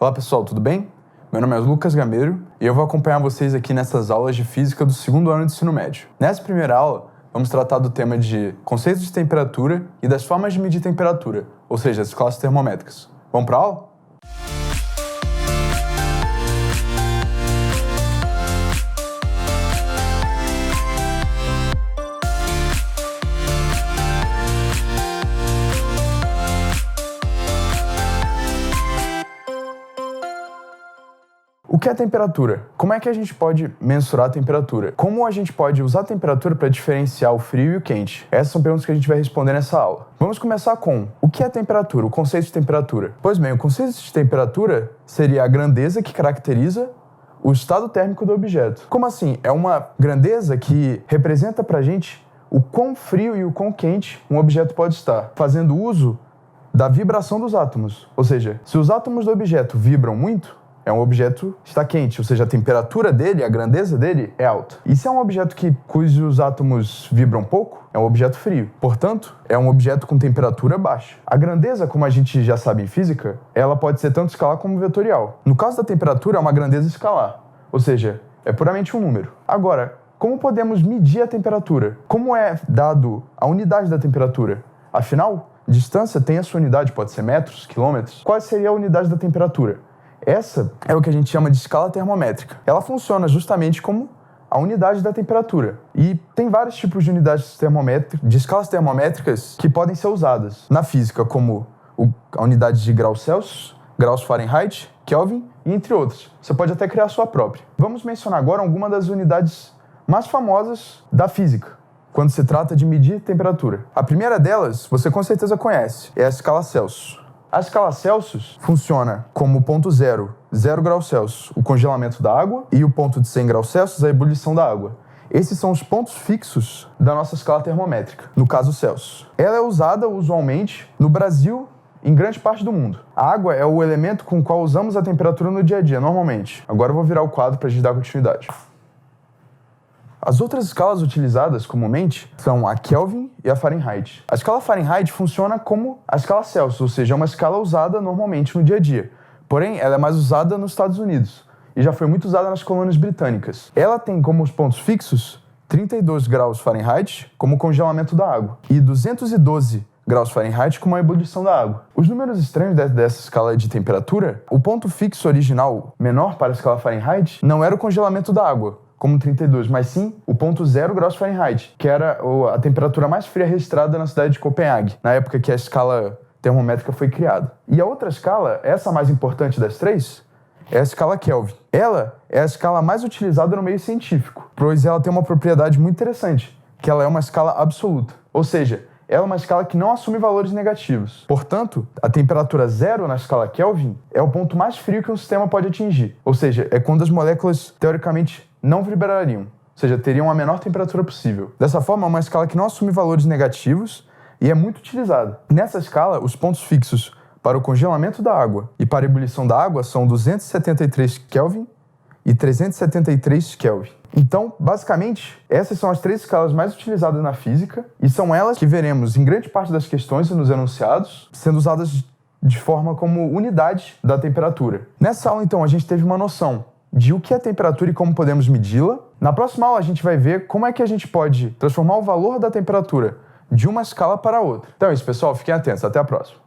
Olá pessoal, tudo bem? Meu nome é Lucas Gameiro e eu vou acompanhar vocês aqui nessas aulas de física do segundo ano de ensino médio. Nessa primeira aula, vamos tratar do tema de conceitos de temperatura e das formas de medir temperatura, ou seja, as escalas termométricas. Vamos para a aula? O que é temperatura? Como é que a gente pode mensurar a temperatura? Como a gente pode usar a temperatura para diferenciar o frio e o quente? Essas são perguntas que a gente vai responder nessa aula. Vamos começar com o que é temperatura, o conceito de temperatura. Pois bem, o conceito de temperatura seria a grandeza que caracteriza o estado térmico do objeto. Como assim? É uma grandeza que representa pra gente o quão frio e o quão quente um objeto pode estar, fazendo uso da vibração dos átomos. Ou seja, se os átomos do objeto vibram muito, é um objeto que está quente, ou seja, a temperatura dele, a grandeza dele é alta. E se é um objeto cujos átomos vibram pouco, é um objeto frio. Portanto, é um objeto com temperatura baixa. A grandeza, como a gente já sabe em física, ela pode ser tanto escalar como vetorial. No caso da temperatura, é uma grandeza escalar, ou seja, é puramente um número. Agora, como podemos medir a temperatura? Como é dado a unidade da temperatura? Afinal, distância tem a sua unidade, pode ser metros, quilômetros. Qual seria a unidade da temperatura? Essa é o que a gente chama de escala termométrica. Ela funciona justamente como a unidade da temperatura. E tem vários tipos de unidades de escalas termométricas que podem ser usadas na física, como a unidade de graus Celsius, graus Fahrenheit, Kelvin e entre outros. Você pode até criar a sua própria. Vamos mencionar agora algumas das unidades mais famosas da física, quando se trata de medir temperatura. A primeira delas, você com certeza conhece, é a escala Celsius. A escala Celsius funciona como o ponto 0 graus Celsius, o congelamento da água, e o ponto de 100 graus Celsius, a ebulição da água. Esses são os pontos fixos da nossa escala termométrica, no caso Celsius. Ela é usada usualmente no Brasil e em grande parte do mundo. A água é o elemento com o qual usamos a temperatura no dia a dia, normalmente. Agora eu vou virar o quadro para a gente dar continuidade. As outras escalas utilizadas comumente são a Kelvin e a Fahrenheit. A escala Fahrenheit funciona como a escala Celsius, ou seja, é uma escala usada normalmente no dia a dia. Porém, ela é mais usada nos Estados Unidos e já foi muito usada nas colônias britânicas. Ela tem como os pontos fixos 32 graus Fahrenheit como o congelamento da água e 212 graus Fahrenheit como a ebulição da água. Os números estranhos dessa escala de temperatura, o ponto fixo original menor para a escala Fahrenheit não era o congelamento da água, como 32, mas sim o ponto 0 graus Fahrenheit, que era a temperatura mais fria registrada na cidade de Copenhague, na época que a escala termométrica foi criada. E a outra escala, essa mais importante das três, é a escala Kelvin. Ela é a escala mais utilizada no meio científico, pois ela tem uma propriedade muito interessante, que ela é uma escala absoluta. Ou seja, ela é uma escala que não assume valores negativos. Portanto, a temperatura 0 na escala Kelvin é o ponto mais frio que um sistema pode atingir. Ou seja, é quando as moléculas, teoricamente, não vibrariam, ou seja, teriam a menor temperatura possível. Dessa forma, é uma escala que não assume valores negativos e é muito utilizada. Nessa escala, os pontos fixos para o congelamento da água e para a ebulição da água são 273 Kelvin e 373 Kelvin. Então, basicamente, essas são as três escalas mais utilizadas na física e são elas que veremos em grande parte das questões e nos enunciados sendo usadas de forma como unidade da temperatura. Nessa aula, então, a gente teve uma noção de o que é temperatura e como podemos medi-la. Na próxima aula, a gente vai ver como é que a gente pode transformar o valor da temperatura de uma escala para outra. Então é isso, pessoal. Fiquem atentos. Até a próxima.